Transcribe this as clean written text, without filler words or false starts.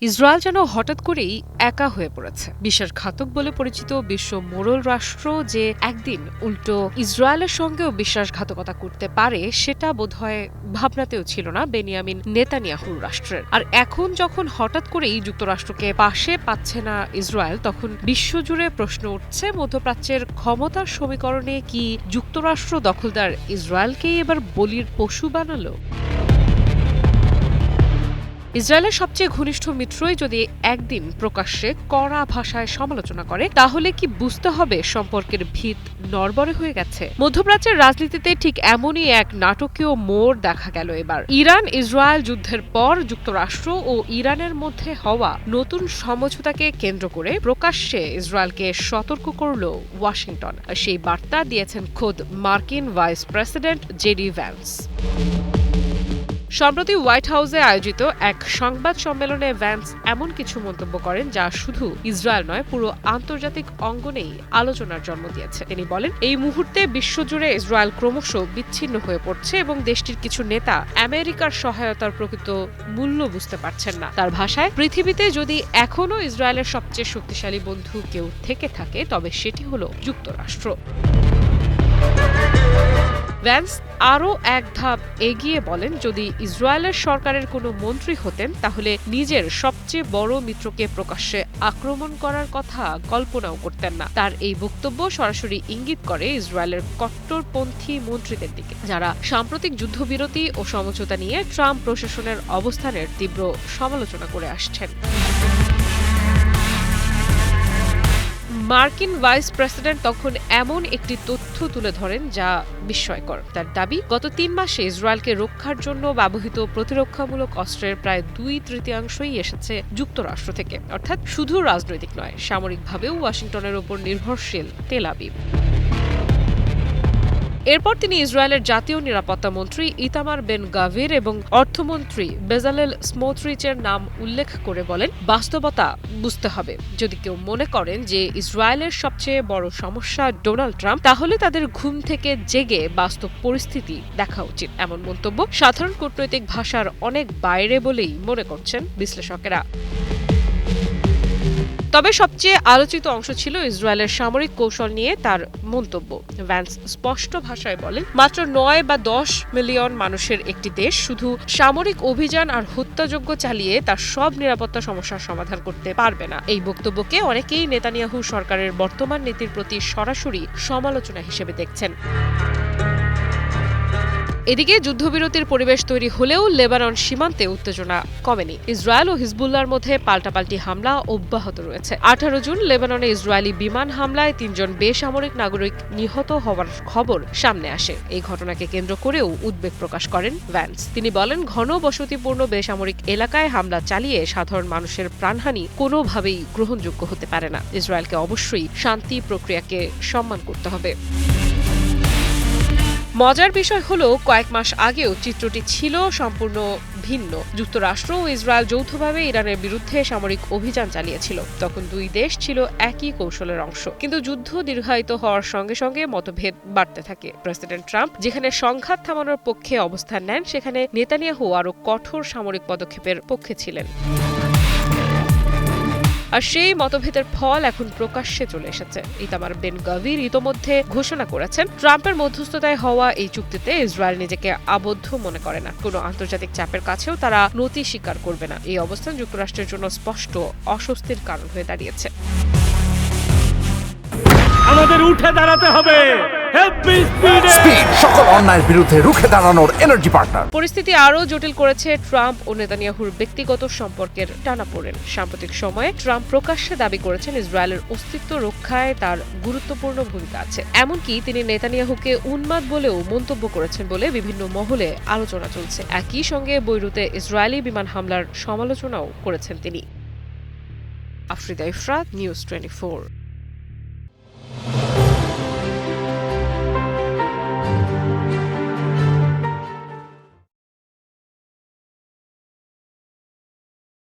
Israel যেন হঠাৎ করেই একা হয়ে পড়েছে। বিশ্বাসঘাতক বলে পরিচিত বিশ্ব মোড়ল রাষ্ট্র যে একদিন উল্টো ইসরায়েলের সঙ্গেও বিশ্বাসঘাতকতা করতে পারে সেটা বোধহয় ভাবনাতেও ছিল না বেনিয়ামিন নেতানিয়াহুর রাষ্ট্রের। আর এখন যখন হঠাৎ করেই যুক্তরাষ্ট্রকে পাশে পাচ্ছে না ইসরায়েল, তখন বিশ্বজুড়ে প্রশ্ন উঠছে মধ্যপ্রাচ্যের ক্ষমতার সমীকরণে কি যুক্তরাষ্ট্র দখলদার ইসরায়েলকেই এবার বলির পশু বানালো? ইসরায়েলের সবচেয়ে ঘনিষ্ঠ মিত্রই যদি একদিন প্রকাশ্যে কড়া ভাষায় সমালোচনা করে, তাহলে কি বুঝতে হবে সম্পর্কের ভিত নড়বড়ে হয়ে গেছে? মধ্যপ্রাচ্যের রাজনীতিতে ঠিক এমনই এক নাটকীয় মোড় দেখা গেল এবার। ইরান ইসরায়েল যুদ্ধের পর যুক্তরাষ্ট্র ও ইরানের মধ্যে হওয়া নতুন সমঝোতাকে কেন্দ্র করে প্রকাশ্যে ইসরায়েলকে সতর্ক করল ওয়াশিংটন। সেই বার্তা দিয়েছেন খোদ মার্কিন ভাইস প্রেসিডেন্ট জেডি ভ্যান্স। সম্প্রতি হোয়াইট হাউসে আয়োজিত এক সংবাদ সম্মেলনে ভ্যান্স এমন কিছু মন্তব্য করেন যা শুধু ইসরায়েল নয়, পুরো আন্তর্জাতিক অঙ্গনেই আলোচনার জন্ম দিয়েছে। তিনি বলেন, এই মুহূর্তে বিশ্বজুড়ে ইসরায়েল ক্রমশ বিচ্ছিন্ন হয়ে পড়ছে এবং দেশটির কিছু নেতা আমেরিকার সহায়তার প্রকৃত মূল্য বুঝতে পারছেন না। তার ভাষায়, পৃথিবীতে যদি এখনও ইসরায়েলের সবচেয়ে শক্তিশালী বন্ধু কেউ থেকে থাকে, তবে সেটি হলো যুক্তরাষ্ট্র। ভ্যান্স আরও এক ধাপ এগিয়ে বলেন, যদি ইসরায়েলের সরকারের কোনো মন্ত্রী হতেন, তাহলে নিজের সবচেয়ে বড় মিত্রকে প্রকাশ্যে আক্রমণ করার কথা কল্পনাও করতেন না। তার এই বক্তব্য সরাসরি ইঙ্গিত করে ইসরায়েলের কট্টরপন্থী মন্ত্রীদের দিকে, যারা সাম্প্রতিক যুদ্ধবিরতি ও সমঝোতা নিয়ে ট্রাম্প প্রশাসনের অবস্থানের তীব্র সমালোচনা করে আসছেন। মার্কিন ভাইস প্রেসিডেন্ট তখন এমন একটি তথ্য তুলে ধরেন যা বিস্ময়কর। তার দাবি, গত ৩ মাসে ইসরায়েলকে রক্ষার জন্য ব্যবহৃত প্রতিরক্ষামূলক অস্ত্রের প্রায় ২/৩ এসেছে যুক্তরাষ্ট্র থেকে। অর্থাৎ শুধু রাজনৈতিক নয়, সামরিকভাবেও ওয়াশিংটনের উপর নির্ভরশীল তেল আবিব। এরপর তিনি ইসরায়েলের জাতীয় নিরাপত্তা মন্ত্রী ইতামার বেন গাভির এবং অর্থমন্ত্রী বেজালেল স্মোট্রিচের নাম উল্লেখ করে বলেন, বাস্তবতা বুঝতে হবে। যদি কেউ মনে করেন যে ইসরায়েলের সবচেয়ে বড় সমস্যা ডোনাল্ড ট্রাম্প, তাহলে তাদের ঘুম থেকে জেগে বাস্তব পরিস্থিতি দেখা উচিত। এমন মন্তব্য সাধারণ কূটনৈতিক ভাষার অনেক বাইরে বলেই মনে করছেন বিশ্লেষকেরা। তবে সবচেয়ে আলোচিত অংশ ছিল ইসরায়েলের সামরিক কৌশল নিয়ে তার মন্তব্য। ভ্যান্স স্পষ্ট ভাষায় বলেন, মাত্র ৯ বা ১০ মিলিয়ন মানুষের একটি দেশ শুধু সামরিক অভিযান আর হত্যাযজ্ঞ চালিয়ে তার সব নিরাপত্তা সমস্যার সমাধান করতে পারবে না। এই বক্তব্যকে অনেকেই নেতানিয়াহু সরকারের বর্তমান নীতির প্রতি সরাসরি সমালোচনা হিসেবে দেখছেন। এদিকে যুদ্ধবিরতির পরিবেশ তৈরি হলেও লেবানন সীমান্তে উত্তেজনা কমেনি। ইসরায়েল ও হিজবুল্লাহর মধ্যে পাল্টাপাল্টি হামলা অব্যাহত রয়েছে। ১৮ জুন লেবাননে ইসরায়েলি বিমান হামলায় ৩ জন বেসামরিক নাগরিক নিহত হওয়ার খবর সামনে আসে। এই ঘটনাকে কেন্দ্র করেও উদ্বেগ প্রকাশ করেন ভ্যান্স। তিনি বলেন, ঘন বসতিপূর্ণ বেসামরিক এলাকায় হামলা চালিয়ে সাধারণ মানুষের প্রাণহানি কোনোভাবেই গ্রহণযোগ্য হতে পারে না। ইসরায়েলকে অবশ্যই শান্তি প্রক্রিয়াকে সম্মান করতে হবে। মজার বিষয় হলো, কয়েক মাস আগেও চিত্রটি ছিল সম্পূর্ণ ভিন্ন। যুক্তরাষ্ট্র ও ইসরায়েল যৌথভাবে ইরানের বিরুদ্ধে সামরিক অভিযান চালিয়েছিল। তখন দুই দেশ ছিল একই কৌশলের অংশ। কিন্তু যুদ্ধ দীর্ঘায়িত হওয়ার সঙ্গে সঙ্গে মতভেদ বাড়তে থাকে। প্রেসিডেন্ট ট্রাম্প যেখানে সংঘাত থামানোর পক্ষে অবস্থান নেন, সেখানে নেতানিয়াহু আরও কঠোর সামরিক পদক্ষেপের পক্ষে ছিলেন। আর সেই মতভেদের ফল এখন প্রকাশ্যে চলে এসেছে। ইতামার বেন গাভির ইতোমধ্যে ঘোষণা করেছেন, ট্রাম্পের মধ্যস্থতায় হওয়া এই চুক্তিতে ইসরায়েল নিজেকে আবদ্ধ মনে করে না। কোনো আন্তর্জাতিক চাপের কাছেও তারা নতি স্বীকার করবে না। এই অবস্থান যুক্তরাষ্ট্রের জন্য স্পষ্ট অস্বস্তির কারণ হয়ে দাঁড়িয়েছে। আমাদের উঠে দাঁড়াতে হবে। সকল অন্যায়ের বিরুদ্ধে রুখে দাঁড়ানোর এনার্জি পার্টনার। পরিস্থিতি আরও জটিল করেছে ট্রাম্প ও নেতানিয়াহুর ব্যক্তিগত সম্পর্কের টানাপোড়েন। সাম্প্রতিক সময়ে ট্রাম্প প্রকাশ্যে দাবি করেছেন ইসরায়েলের অস্তিত্ব রক্ষায় তার গুরুত্বপূর্ণ ভূমিকা আছে। এমনকি তিনি নেতানিয়াহুকে উন্মাদ বলেও মন্তব্য করেছেন বলে বিভিন্ন মহলে আলোচনা চলছে। একই সঙ্গে বৈরুতে ইসরায়েলি বিমান হামলার সমালোচনাও করেছেন তিনি। আফরিদা ইফরাত, নিউজ 24।